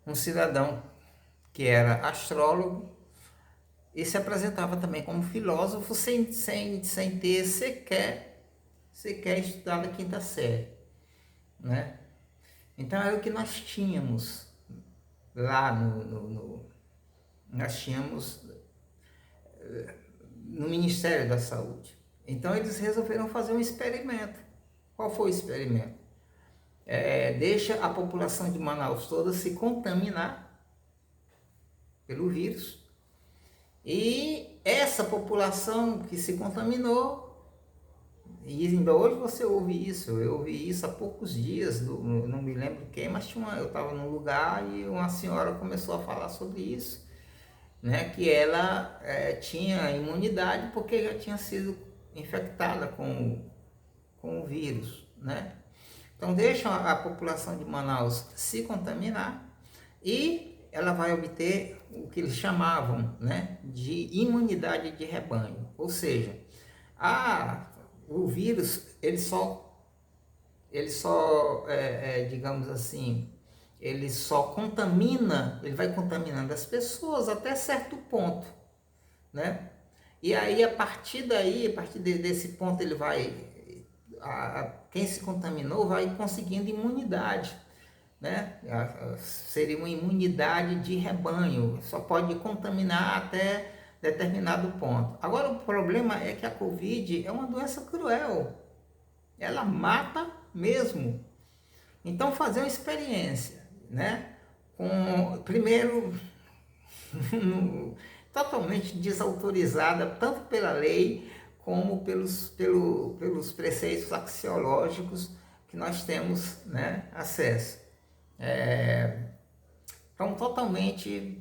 um cidadão que era astrólogo e se apresentava também como filósofo sem ter sequer estudado a quinta série, né? Então era o que nós tínhamos lá nós tínhamos no Ministério da Saúde. Então eles resolveram fazer um experimento. Qual foi o experimento? Deixa a população de Manaus toda se contaminar pelo vírus e essa população que se contaminou, e ainda hoje você ouve isso, eu ouvi isso há poucos dias, não me lembro quem, mas eu estava num lugar e uma senhora começou a falar sobre isso, né, que ela tinha imunidade porque já tinha sido infectada com o vírus, né? Então deixam a população de Manaus se contaminar e ela vai obter o que eles chamavam, né, de imunidade de rebanho, ou seja, o vírus digamos assim, ele só contamina, ele vai contaminando as pessoas até certo ponto, né? E aí a partir desse ponto ele vai, quem se contaminou vai conseguindo imunidade, né? Seria uma imunidade de rebanho, só pode contaminar até determinado ponto. Agora o problema é que a Covid é uma doença cruel, ela mata mesmo. Então fazer uma experiência, né? Primeiro totalmente desautorizada tanto pela lei como pelos preceitos axiológicos que nós temos, né, acesso. Então totalmente.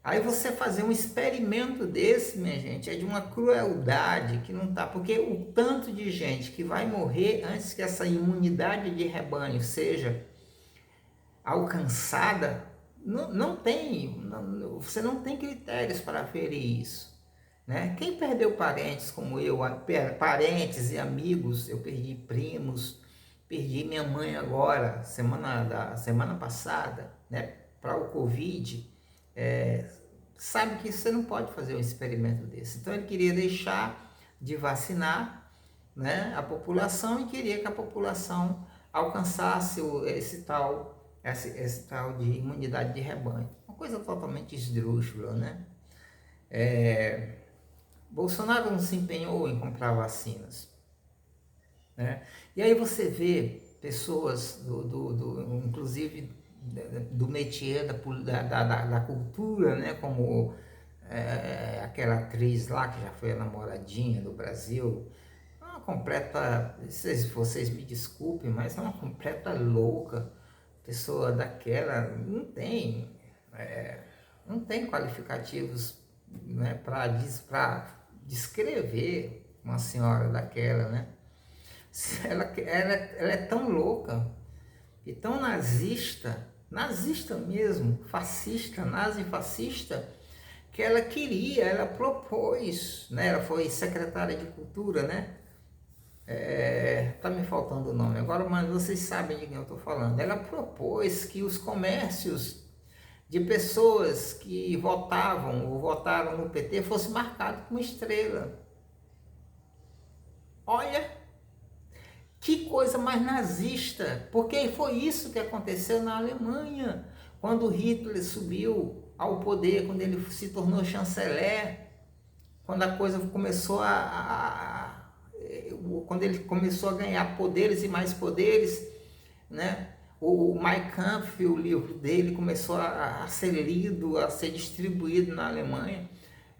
Aí você fazer um experimento desse, minha gente, é de uma crueldade que não tá, porque o tanto de gente que vai morrer antes que essa imunidade de rebanho seja alcançada, não tem, você não tem critérios para aferir isso, né? Quem perdeu parentes como eu, parentes e amigos, eu perdi primos, perdi minha mãe agora, semana passada, né, para o Covid, sabe que você não pode fazer um experimento desse. Então ele queria deixar de vacinar, né, a população e queria que a população alcançasse esse tal de imunidade de rebanho. Uma coisa totalmente esdrúxula, né? Bolsonaro não se empenhou em comprar vacinas, né? E aí você vê pessoas, inclusive do métier da cultura, né? Como aquela atriz lá que já foi a namoradinha do Brasil, uma completa, vocês me desculpem, mas é uma completa louca. Pessoa daquela não tem qualificativos, né, para descrever uma senhora daquela, né? Ela é tão louca e tão nazista mesmo, fascista, nazi-fascista, que ela propôs, né? Ela foi secretária de cultura, né? Tá me faltando o nome agora, mas vocês sabem de quem eu estou falando. Ela propôs que os comércios de pessoas que votavam ou votaram no PT fossem marcados com estrela. Olha, que coisa mais nazista, porque foi isso que aconteceu na Alemanha, quando Hitler subiu ao poder, quando ele se tornou chanceler, quando a coisa começou quando ele começou a ganhar poderes e mais poderes, né? O Mein Kampf, o livro dele, começou a ser lido, a ser distribuído na Alemanha.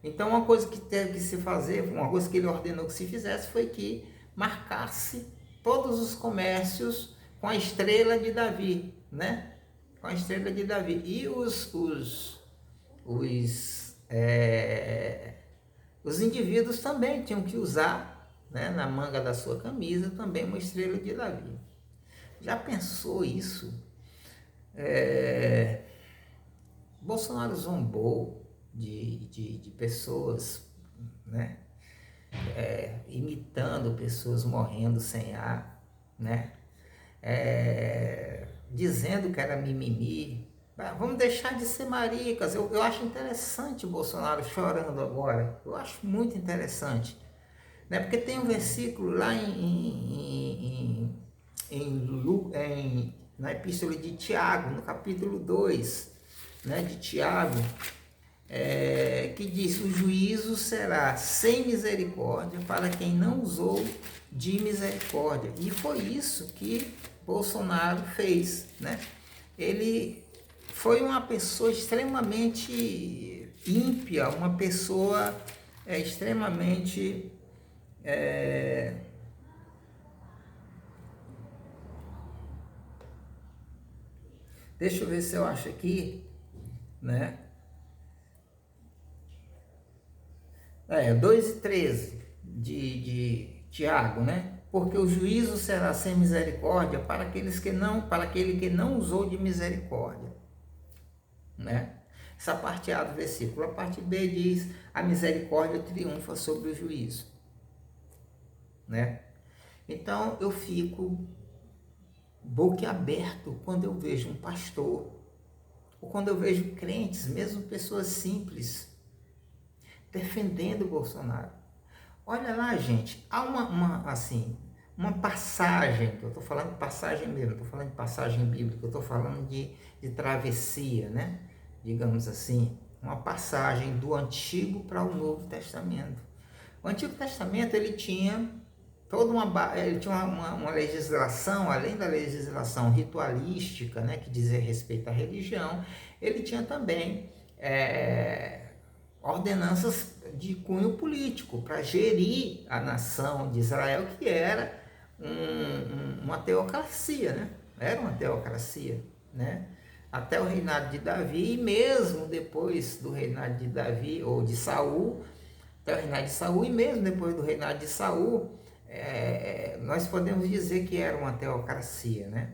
Então, uma coisa que teve que se fazer, uma coisa que ele ordenou que se fizesse, foi que marcasse todos os comércios com a estrela de Davi, né? Com a estrela de Davi. E os indivíduos também tinham que usar, né, na manga da sua camisa também uma estrela de Davi. Já pensou isso? Bolsonaro zombou de pessoas, né, imitando pessoas morrendo sem ar, né, dizendo que era mimimi, Vamos deixar de ser maricas. Eu acho interessante o Bolsonaro chorando agora. Eu acho muito interessante. Né? Porque tem um versículo lá na epístola de Tiago, no capítulo 2, né, de Tiago, que diz: o juízo será sem misericórdia para quem não usou de misericórdia. E foi isso que Bolsonaro fez, né? Ele foi uma pessoa extremamente ímpia, uma pessoa extremamente deixa eu ver se eu acho aqui, né? 2:13 de Tiago, né? Porque o juízo será sem misericórdia para aquele que não usou de misericórdia, né? Essa parte A do versículo. A parte B diz: a misericórdia triunfa sobre o juízo, né? Então eu fico boquiaberto quando eu vejo um pastor, ou quando eu vejo crentes, mesmo pessoas simples, defendendo o Bolsonaro. Olha lá, gente, há uma passagem, que eu estou falando de passagem mesmo, estou falando de passagem bíblica, eu estou falando de travessia, né? Digamos assim, uma passagem do Antigo para o Novo Testamento. O Antigo Testamento, ele tinha uma legislação, além da legislação ritualística, né, que dizia respeito à religião, ele tinha também ordenanças de cunho político para gerir a nação de Israel, que era uma teocracia, né? Era uma teocracia, né? Até o reinado de Davi, e mesmo depois do reinado de Davi ou de Saul, até o reinado de Saul, e mesmo depois do reinado de Saul, nós podemos dizer que era uma teocracia, né?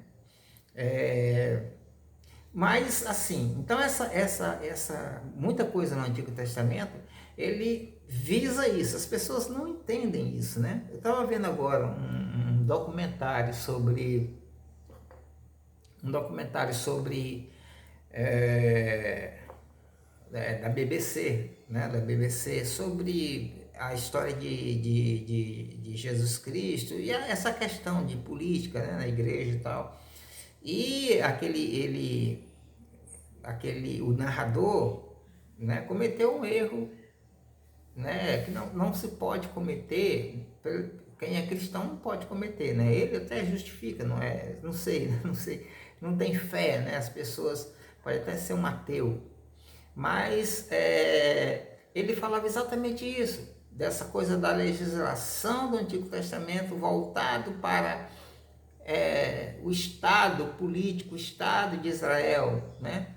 Mas assim, então essa muita coisa no Antigo Testamento, ele visa isso. As pessoas não entendem isso, né? Eu estava vendo agora um documentário sobre da BBC, né? Da BBC, sobre a história de Jesus Cristo e essa questão de política, né, na igreja e tal. E o narrador, né, cometeu um erro, né, que não se pode cometer. Quem é cristão não pode cometer, né? Ele até justifica, não sei, não tem fé, né? As pessoas podem até ser um ateu, mas ele falava exatamente isso, dessa coisa da legislação do Antigo Testamento voltado para o Estado político, o Estado de Israel, né?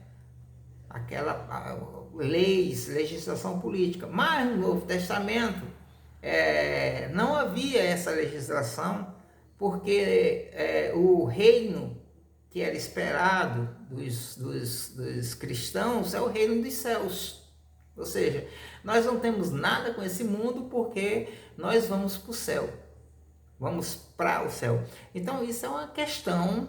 Legislação política. Mas no Novo Testamento não havia essa legislação, porque o reino que era esperado dos cristãos é o reino dos céus. Ou seja, nós não temos nada com esse mundo, porque nós vamos para o céu. Vamos para o céu. Então isso é uma questão,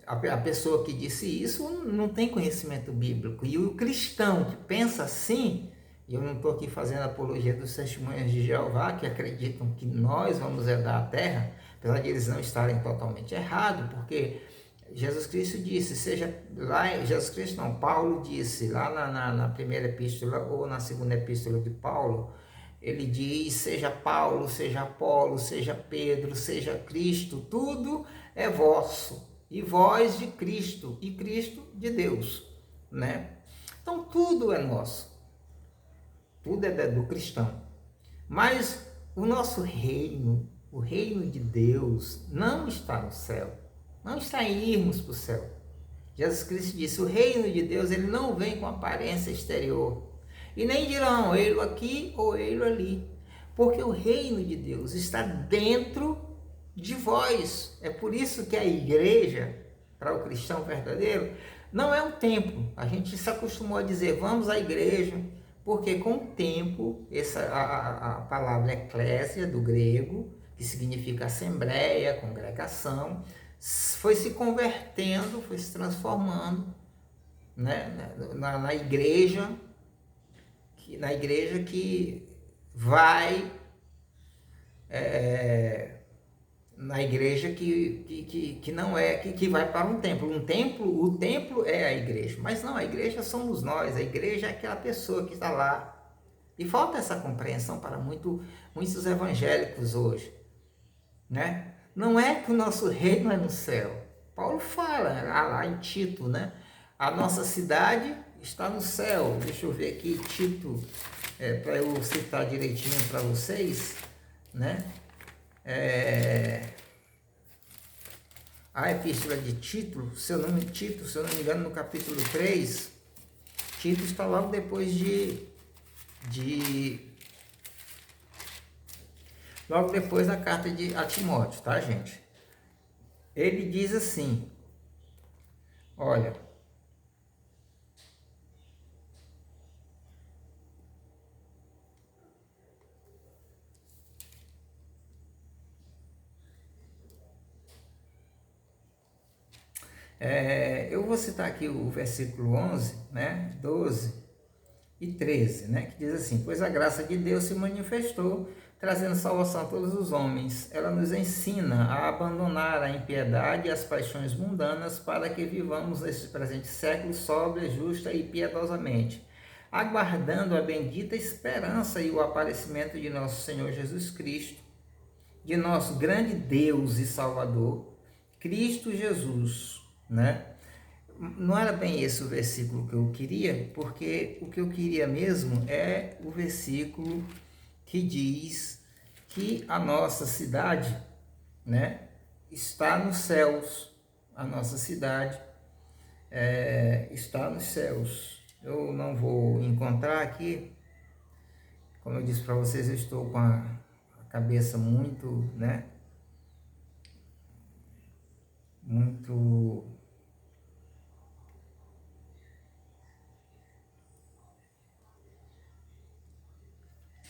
a pessoa que disse isso não tem conhecimento bíblico. E o cristão que pensa assim, e eu não estou aqui fazendo apologia dos testemunhas de Jeová, que acreditam que nós vamos herdar a terra, apesar de eles não estarem totalmente errados, porque Jesus Cristo disse, Paulo disse, lá na primeira epístola ou na segunda epístola de Paulo, ele diz: seja Paulo, seja Apolo, seja Pedro, seja Cristo, tudo é vosso, e vós de Cristo, e Cristo de Deus, né? Então tudo é nosso, tudo é do cristão. Mas o nosso reino, o reino de Deus, não está no céu, não está em irmos para o céu. Jesus Cristo disse: o reino de Deus, ele não vem com aparência exterior, e nem dirão ele aqui ou ele ali, porque o reino de Deus está dentro de vós. É por isso que a igreja, para o cristão verdadeiro, não é um templo. A gente se acostumou a dizer vamos à igreja, porque com o tempo, a palavra eclésia do grego, que significa assembleia, congregação, foi se convertendo, foi se transformando, né, na igreja, que vai, na igreja que não é, que vai para um templo. O templo é a igreja, mas não, a igreja somos nós, a igreja é aquela pessoa que está lá. E falta essa compreensão para muitos evangélicos hoje, né? Não é que o nosso reino é no céu. Paulo fala lá em Tito, né? A nossa cidade está no céu. Deixa eu ver aqui, Tito, para eu citar direitinho para vocês, né? A epístola de Tito, se eu não me engano, no capítulo 3, Tito está logo depois logo depois da carta a Timóteo, tá, gente? Ele diz assim, olha, eu vou citar aqui o versículo 11, né, 12 e 13, né, que diz assim: pois a graça de Deus se manifestou, trazendo salvação a todos os homens. Ela nos ensina a abandonar a impiedade e as paixões mundanas, para que vivamos neste presente século sóbria, justa e piedosamente, aguardando a bendita esperança e o aparecimento de nosso Senhor Jesus Cristo, de nosso grande Deus e Salvador, Cristo Jesus, né? Não era bem esse o versículo que eu queria, porque o que eu queria mesmo é o versículo que diz que a nossa cidade, né, está nos céus. A nossa cidade está nos céus. Eu não vou encontrar aqui, como eu disse para vocês, eu estou com a cabeça muito, né, muito...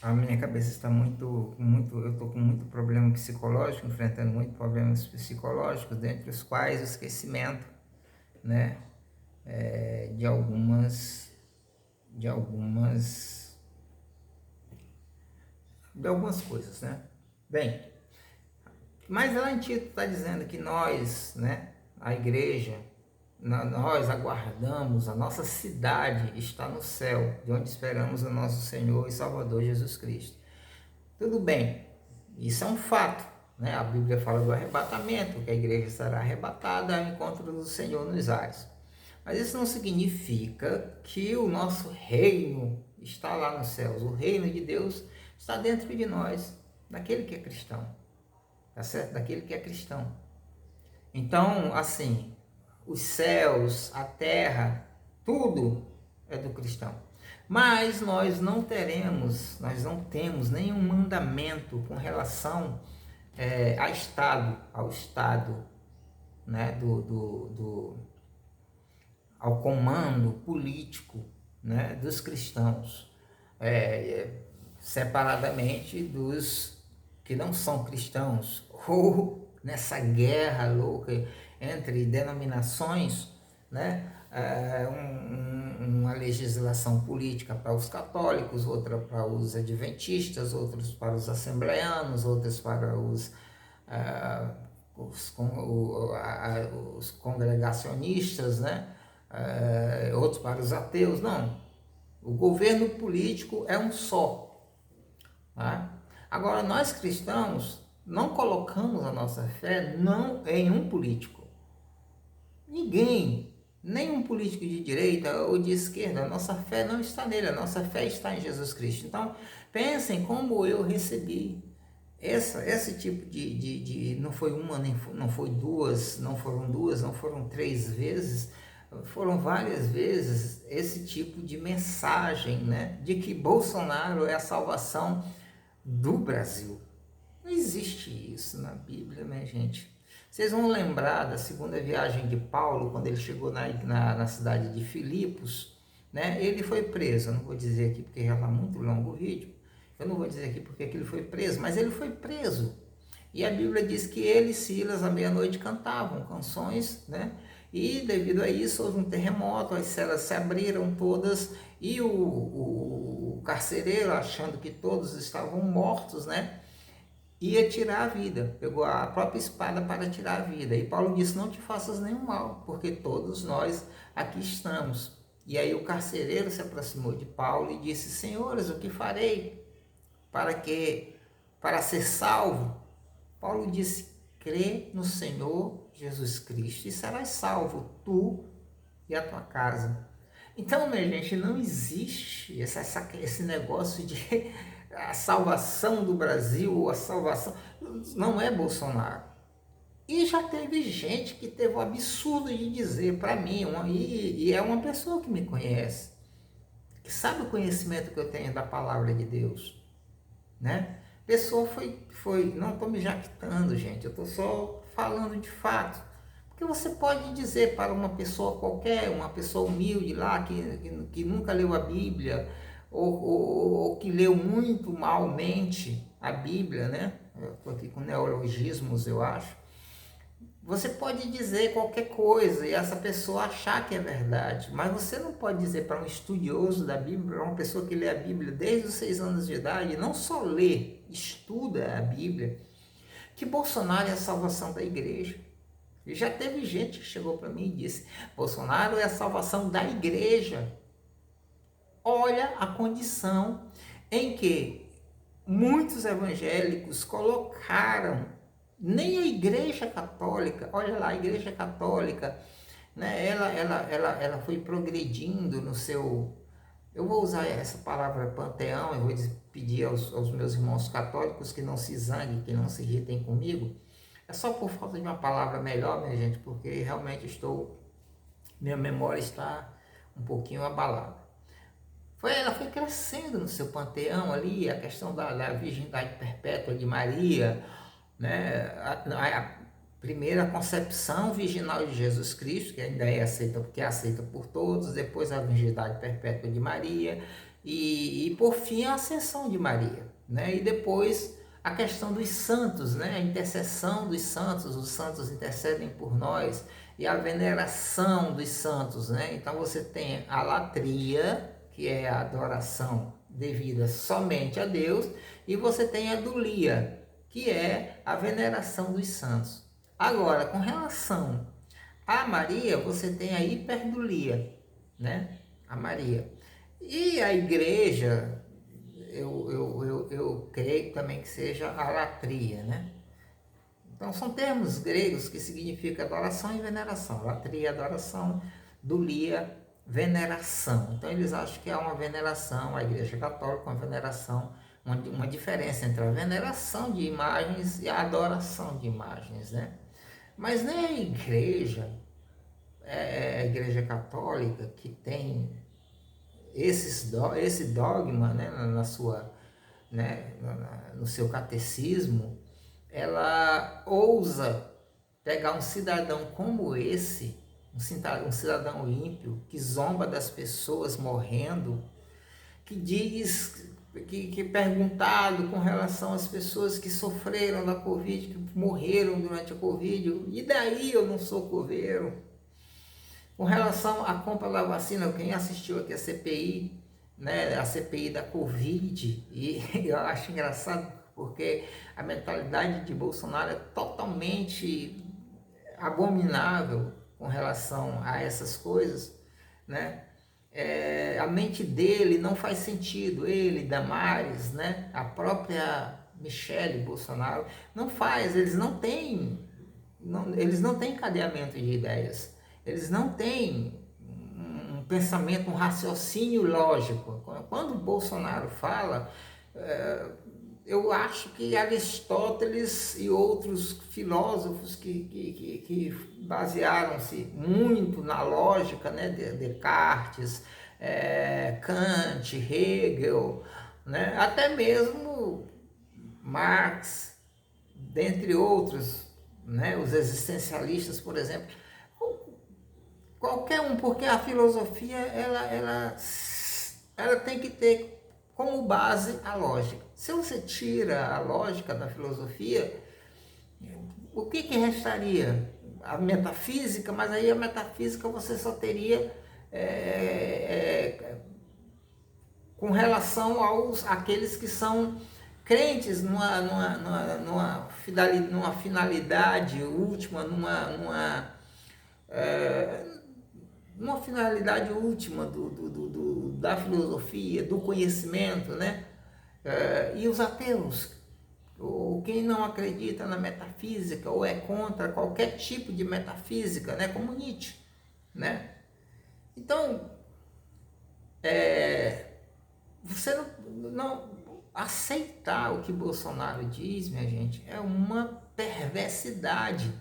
A minha cabeça está muito, eu estou com muito problema psicológico, enfrentando muitos problemas psicológicos, dentre os quais o esquecimento, né, de algumas coisas, né? Bem, mas lá em Tito está dizendo que nós, né, a igreja, nós aguardamos, a nossa cidade está no céu, de onde esperamos o nosso Senhor e Salvador Jesus Cristo. Tudo bem, isso é um fato, né? A Bíblia fala do arrebatamento, que a igreja será arrebatada ao encontro do Senhor nos ares. Mas isso não significa que o nosso reino está lá nos céus. O reino de Deus está dentro de nós, daquele que é cristão, tá certo? Daquele que é cristão. Então, assim, os céus, a terra, tudo é do cristão. Mas nós não temos nenhum mandamento com relação ao Estado, né, ao comando político, né, dos cristãos, separadamente dos que não são cristãos, ou nessa guerra louca entre denominações, né, uma legislação política para os católicos, outra para os adventistas, outros para os assembleanos, outros para os congregacionistas, né, outros para os ateus. Não, o governo político é um só, tá? Agora, nós cristãos não colocamos a nossa fé não em um político. Ninguém, nenhum político de direita ou de esquerda, a nossa fé não está nele, a nossa fé está em Jesus Cristo. Então, pensem como eu recebi esse tipo não foi uma, não foi duas, não foram duas, não foram três vezes, foram várias vezes esse tipo de mensagem, né, de que Bolsonaro é a salvação do Brasil. Não existe isso na Bíblia, né, gente? Vocês vão lembrar da segunda viagem de Paulo, quando ele chegou na cidade de Filipos, né? Ele foi preso. Eu não vou dizer aqui porque já está muito longo o vídeo. Eu não vou dizer aqui porque ele foi preso, mas ele foi preso. E a Bíblia diz que ele e Silas à meia-noite cantavam canções, né? E devido a isso houve um terremoto, as celas se abriram todas e o carcereiro, achando que todos estavam mortos, né? Ia tirar a vida, pegou a própria espada para tirar a vida. E Paulo disse: não te faças nenhum mal, porque todos nós aqui estamos. E aí o carcereiro se aproximou de Paulo e disse: senhores, o que farei para ser salvo? Paulo disse: crê no Senhor Jesus Cristo e serás salvo, tu e a tua casa. Então, minha gente, não existe esse negócio de a salvação do Brasil, a salvação. Não é Bolsonaro. E já teve gente que teve o absurdo de dizer para mim, e é uma pessoa que me conhece, que sabe o conhecimento que eu tenho da palavra de Deus, né? Pessoa não estou me jactando, gente, eu estou só falando de fato. Porque você pode dizer para uma pessoa qualquer, uma pessoa humilde lá, que nunca leu a Bíblia, ou que leu muito malmente a Bíblia, né? Eu estou aqui com neologismos, eu acho. Você pode dizer qualquer coisa e essa pessoa achar que é verdade, mas você não pode dizer para um estudioso da Bíblia, para uma pessoa que lê a Bíblia desde os 6 anos de idade, não só lê, estuda a Bíblia, que Bolsonaro é a salvação da igreja. E já teve gente que chegou para mim e disse: Bolsonaro é a salvação da igreja. Olha a condição em que muitos evangélicos colocaram. Nem a igreja católica, olha lá, a igreja católica, né, ela foi progredindo no seu... Eu vou usar essa palavra panteão, eu vou pedir aos meus irmãos católicos que não se zanguem, que não se irritem comigo. É só por falta de uma palavra melhor, minha gente, porque realmente minha memória está um pouquinho abalada. Ela foi crescendo no seu panteão ali, a questão da virgindade perpétua de Maria, né? A primeira concepção virginal de Jesus Cristo, que ainda é aceita, porque é aceita por todos, depois a virgindade perpétua de Maria, e por fim a ascensão de Maria, né? E depois a questão dos santos, né? A intercessão dos santos, os santos intercedem por nós, e a veneração dos santos, né? Então você tem a latria, que é a adoração devida somente a Deus, e você tem a dulia, que é a veneração dos santos. Agora, com relação a Maria, você tem a hiperdulia, né? A Maria. E a igreja, eu creio também que seja a latria, né? Então, são termos gregos que significam adoração e veneração. Latria, adoração, dulia, veneração. Então, eles acham que há uma veneração, a igreja católica, uma veneração, uma diferença entre a veneração de imagens e a adoração de imagens, né? Mas nem a igreja católica, que tem esse dogma, né, no seu catecismo, ela ousa pegar um cidadão como esse, um cidadão ímpio, que zomba das pessoas morrendo, que diz, que perguntado com relação às pessoas que sofreram da Covid, que morreram durante a Covid, e daí eu não sou coveiro? Com relação à compra da vacina, quem assistiu aqui a CPI, né, a CPI da Covid, e eu acho engraçado porque a mentalidade de Bolsonaro é totalmente abominável com relação a essas coisas, né? A mente dele não faz sentido, ele, Damares, né? A própria Michele Bolsonaro, não faz, eles não têm cadeamento de ideias, eles não têm um pensamento, um raciocínio lógico. Quando o Bolsonaro fala, eu acho que Aristóteles e outros filósofos que basearam-se muito na lógica, né, de Descartes, Kant, Hegel, né, até mesmo Marx, dentre outros, né, os existencialistas, por exemplo, qualquer um, porque a filosofia ela tem que ter como base a lógica. Se você tira a lógica da filosofia, o que restaria? A metafísica, mas aí a metafísica você só teria com relação aos aqueles que são crentes numa finalidade última, numa finalidade última da filosofia, do conhecimento, né? E os ateus, ou quem não acredita na metafísica, ou é contra qualquer tipo de metafísica, né? Como Nietzsche, né? Então, você não aceitar o que Bolsonaro diz, minha gente, é uma perversidade.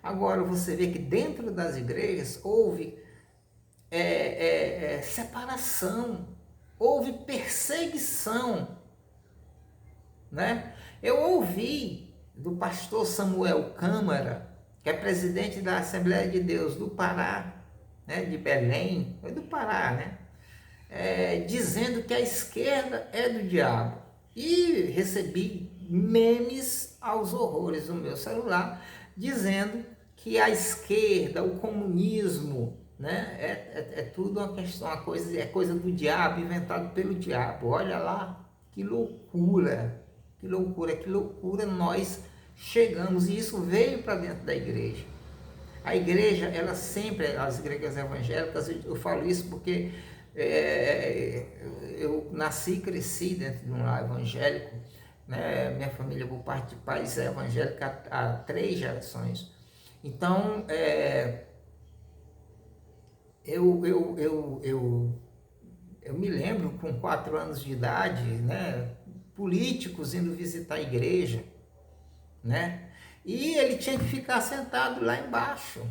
Agora, você vê que dentro das igrejas houve separação, houve perseguição, né? Eu ouvi do pastor Samuel Câmara, que é presidente da Assembleia de Deus do Pará, né, de Belém, é do Pará, né? Dizendo que a esquerda é do diabo. E recebi memes aos horrores no meu celular, dizendo que a esquerda, o comunismo, né, é tudo uma questão, é coisa do diabo, inventado pelo diabo. Olha lá, que loucura, que loucura, que loucura nós chegamos, e isso veio para dentro da igreja. A igreja, ela sempre, as igrejas evangélicas, eu falo isso porque eu nasci e cresci dentro de um lar evangélico, né? Minha família, por parte de pais, é evangélica há 3 gerações. Então, eu me lembro, com 4 anos de idade, né? Políticos indo visitar a igreja, né? E ele tinha que ficar sentado lá embaixo.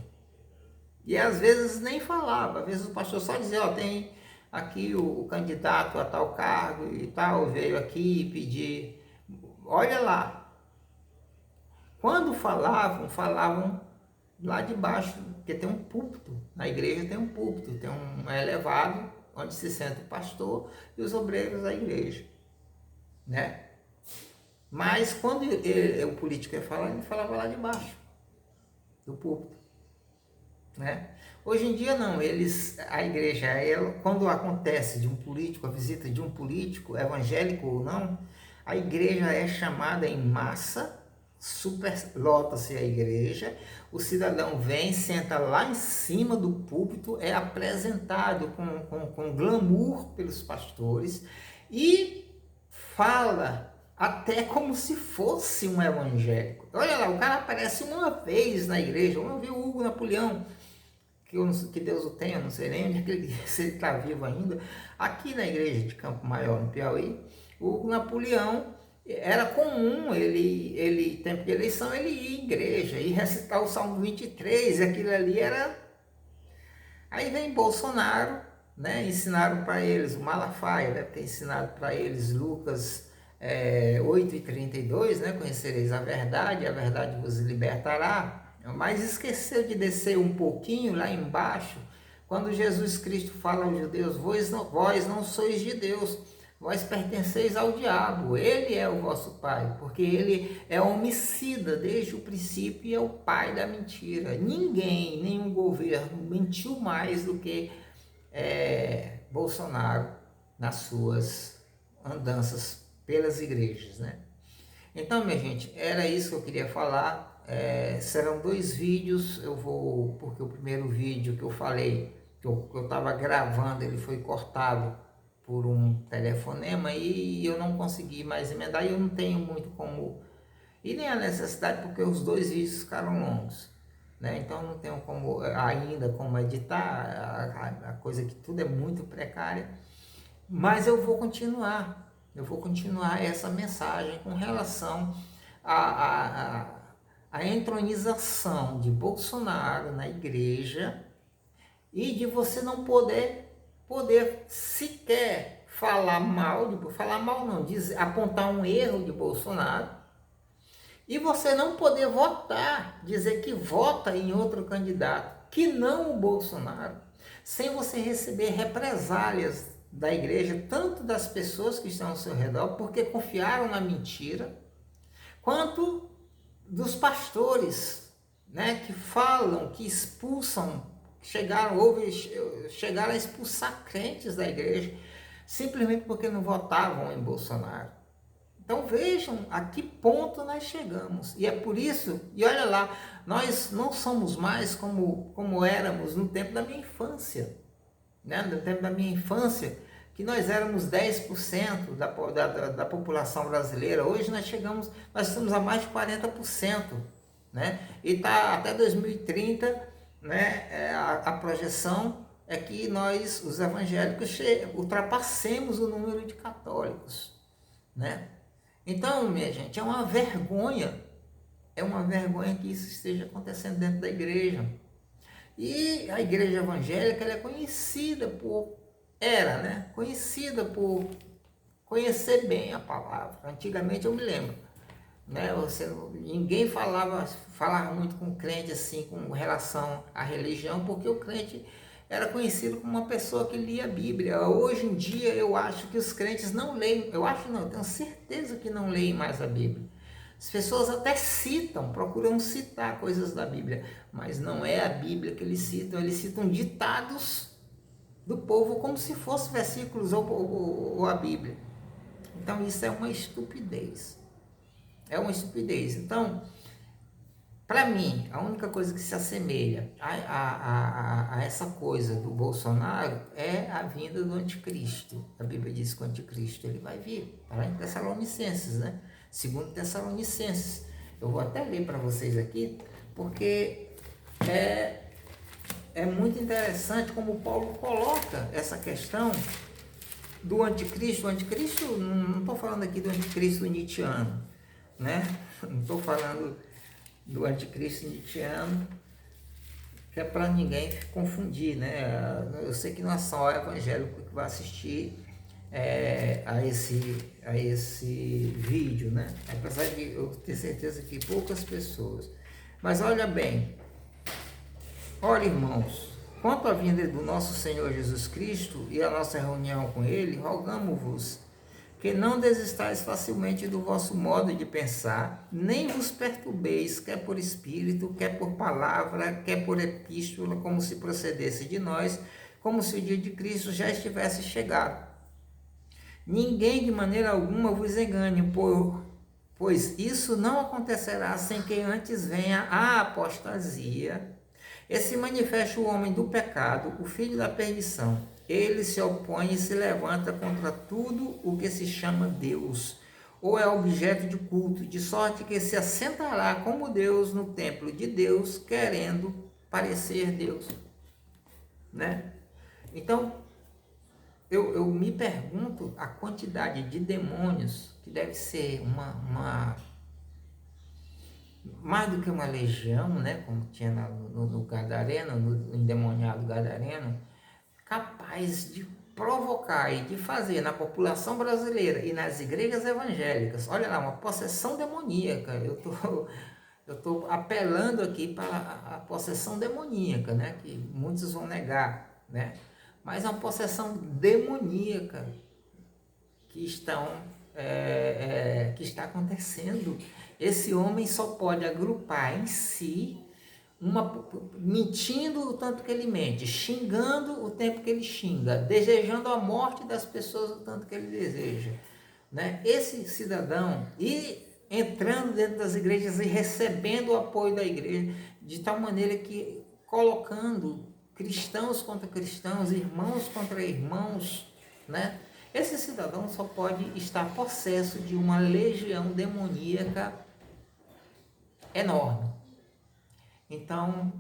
E às vezes nem falava, às vezes o pastor só dizia, ó, tem aqui o candidato a tal cargo e tal, veio aqui pedir, olha lá. Quando falavam lá de baixo, porque tem um púlpito, na igreja tem um púlpito, tem um elevado, onde se senta o pastor e os obreiros da igreja, né? Mas quando o político ia falar, ele falava lá de baixo, do púlpito, né? Hoje em dia não, a igreja, quando acontece de um político, a visita de um político, evangélico ou não, a igreja é chamada em massa, superlota-se a igreja, o cidadão vem, senta lá em cima do púlpito, é apresentado com glamour pelos pastores e fala até como se fosse um evangélico. Olha lá, o cara aparece uma vez na igreja. Eu vi o Hugo Napoleão, que Deus o tenha, não sei nem se ele está vivo ainda, aqui na igreja de Campo Maior, no Piauí. O Hugo Napoleão, era comum, ele tempo de eleição, ele ia à igreja e recitar o Salmo 23, aquilo ali era... Aí vem Bolsonaro, né, ensinaram para eles, o Malafaia deve ter ensinado para eles Lucas 8:32, né, conhecereis a verdade vos libertará, mas esqueceu de descer um pouquinho lá embaixo, quando Jesus Cristo fala aos judeus, vós não sois de Deus, vós pertenceis ao diabo, ele é o vosso pai, porque ele é homicida desde o princípio e é o pai da mentira. Ninguém, nenhum governo mentiu mais do que Bolsonaro nas suas andanças pelas igrejas, né? Então, minha gente, era isso que eu queria falar. Serão 2 vídeos, porque o primeiro vídeo que eu falei, que eu estava gravando, ele foi cortado por um telefonema e eu não consegui mais emendar, e eu não tenho muito como, e nem a necessidade, porque os 2 vídeos ficaram longos, né? Então não tenho ainda como editar, a coisa que tudo é muito precária, mas eu vou continuar essa mensagem com relação à entronização de Bolsonaro na igreja, e de você não poder sequer falar mal não, apontar um erro de Bolsonaro, e você não poder votar, dizer que vota em outro candidato que não o Bolsonaro, sem você receber represálias da igreja, tanto das pessoas que estão ao seu redor, porque confiaram na mentira, quanto dos pastores, né, que falam, que expulsam, chegaram a expulsar crentes da igreja, simplesmente porque não votavam em Bolsonaro. Então vejam a que ponto nós chegamos. E é por isso, e olha lá, nós não somos mais como éramos no tempo da minha infância. Né? No tempo da minha infância, que nós éramos 10% da população brasileira. Hoje nós estamos a mais de 40%. Né? E tá, até 2030, né, a projeção é que nós, os evangélicos, ultrapassemos o número de católicos. Né? Então, minha gente, é uma vergonha que isso esteja acontecendo dentro da igreja. E a igreja evangélica, ela é conhecida por conhecer bem a palavra. Antigamente eu me lembro, né? Ninguém falava muito com o crente assim, com relação à religião, porque o crente era conhecido como uma pessoa que lia a Bíblia. Hoje em dia eu acho que os crentes não leem, eu tenho certeza que não leem mais a Bíblia. As pessoas até procuram citar coisas da Bíblia, mas não é a Bíblia que eles citam ditados do povo como se fossem versículos ou a Bíblia. Então isso é uma estupidez. Então, para mim, a única coisa que se assemelha a essa coisa do Bolsonaro é a vinda do anticristo. A Bíblia diz que o anticristo ele vai vir, está lá em Tessalonicenses, né? Segundo Tessalonicenses. Eu vou até ler para vocês aqui, porque é muito interessante como Paulo coloca essa questão do anticristo. O anticristo, não estou falando aqui do anticristo nietzschiano, né? Não estou falando do anticristo nietzschiano, que é para ninguém confundir, né? Eu sei que não é só evangélico que vai assistir a esse vídeo, né? Apesar de eu ter certeza que poucas pessoas. Mas olha bem, olha, irmãos, quanto à vinda do nosso Senhor Jesus Cristo e a nossa reunião com Ele, rogamo-vos que não desistais facilmente do vosso modo de pensar, nem vos perturbeis, quer por espírito, quer por palavra, quer por epístola, como se procedesse de nós, como se o dia de Cristo já estivesse chegado. Ninguém de maneira alguma vos engane, pois isso não acontecerá sem que antes venha a apostasia, e se manifeste o homem do pecado, o filho da perdição. Ele se opõe e se levanta contra tudo o que se chama Deus, ou é objeto de culto, de sorte que se assentará como Deus no templo de Deus, querendo parecer Deus. Né? Então, eu me pergunto a quantidade de demônios, que deve ser mais do que uma legião, né, como tinha no Gadareno, no endemoniado Gadareno, capaz de provocar e de fazer na população brasileira e nas igrejas evangélicas, olha lá, uma possessão demoníaca. Eu tô apelando aqui para a possessão demoníaca, né, que muitos vão negar, né, mas é uma possessão demoníaca que que está acontecendo. Esse homem só pode agrupar em si mentindo o tanto que ele mente, xingando o tempo que ele xinga, desejando a morte das pessoas o tanto que ele deseja, né? Esse cidadão entrando dentro das igrejas e recebendo o apoio da igreja, de tal maneira que colocando cristãos contra cristãos, irmãos contra irmãos, né? Esse cidadão só pode estar possesso de uma legião demoníaca enorme. Então,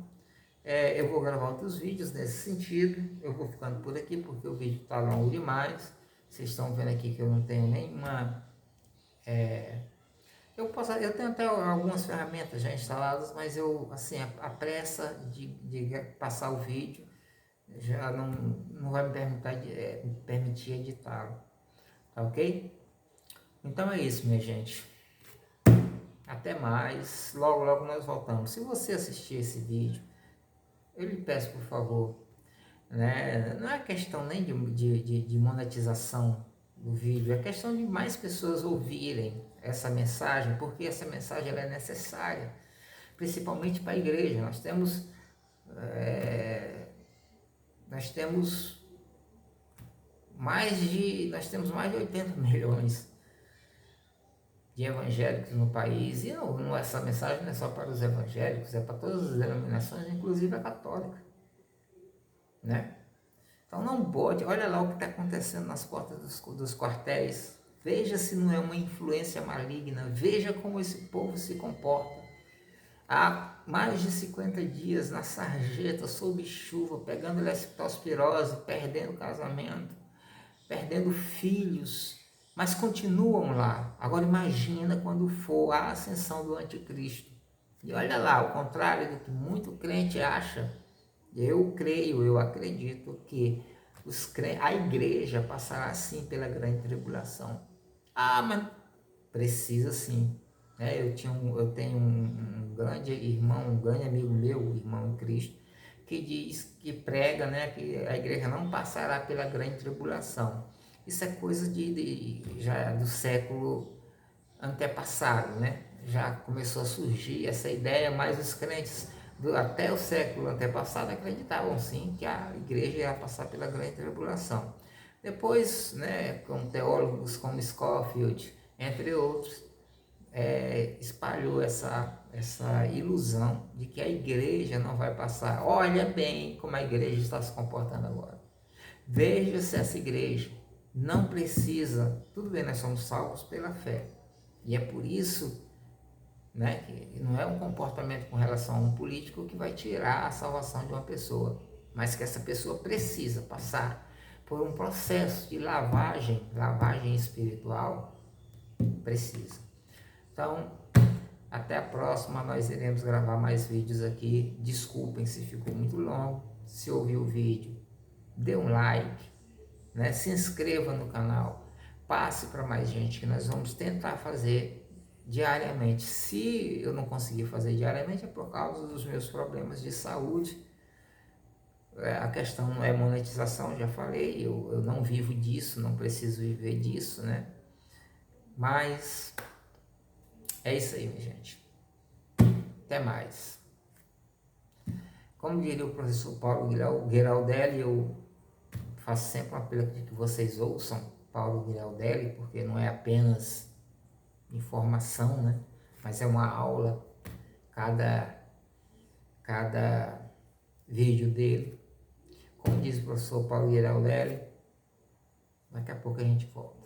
eu vou gravar outros vídeos nesse sentido. Eu vou ficando por aqui porque o vídeo está longo demais. Vocês estão vendo aqui que eu não tenho nenhuma... Eu tenho até algumas ferramentas já instaladas, mas a pressa de passar o vídeo já não vai me permitir editá-lo. Tá ok? Então é isso, minha gente. Até mais. Logo, logo nós voltamos. Se você assistir esse vídeo, eu lhe peço, por favor, né? Não é questão nem de monetização do vídeo, é questão de mais pessoas ouvirem essa mensagem, porque essa mensagem ela é necessária, principalmente para a igreja. Nós temos nós temos mais de 80 milhões de evangélicos no país, e essa mensagem não é só para os evangélicos, é para todas as denominações, inclusive a católica, né? Então não pode, olha lá o que está acontecendo nas portas dos quartéis, veja se não é uma influência maligna, veja como esse povo se comporta. Há mais de 50 dias na sarjeta, sob chuva, pegando leptospirose, perdendo casamento, perdendo filhos, mas continuam lá. Agora imagina quando for a ascensão do anticristo. E olha lá, ao contrário do que muito crente acha, eu creio, eu acredito que a igreja passará sim pela grande tribulação. Ah, mas precisa sim. Eu tenho um grande irmão, um grande amigo meu, irmão em Cristo, que diz, que prega, né, que a igreja não passará pela grande tribulação. Isso é coisa já do século antepassado, né? Já começou a surgir essa ideia, mas os crentes até o século antepassado acreditavam sim que a igreja ia passar pela grande tribulação. Depois, né, com teólogos como Scofield, entre outros, espalhou essa ilusão de que a igreja não vai passar. Olha bem como a igreja está se comportando agora. Veja se essa igreja não precisa. Tudo bem, nós somos salvos pela fé. E é por isso, né, que não é um comportamento com relação a um político que vai tirar a salvação de uma pessoa, mas que essa pessoa precisa passar por um processo de lavagem espiritual, precisa. Então, até a próxima, nós iremos gravar mais vídeos aqui. Desculpem se ficou muito longo. Se ouviu o vídeo, dê um like, né? Se inscreva no canal, passe para mais gente, que nós vamos tentar fazer diariamente. Se eu não conseguir fazer diariamente, é por causa dos meus problemas de saúde. A questão não é monetização, já falei, eu não vivo disso, não preciso viver disso, né? Mas é isso aí, minha gente. Até mais. Como diria o professor Paulo Giraldelli, eu faço sempre um apelo que vocês ouçam Paulo Giraldelli, porque não é apenas informação, né? Mas é uma aula, cada vídeo dele. Como diz o professor Paulo Giraldelli, daqui a pouco a gente volta.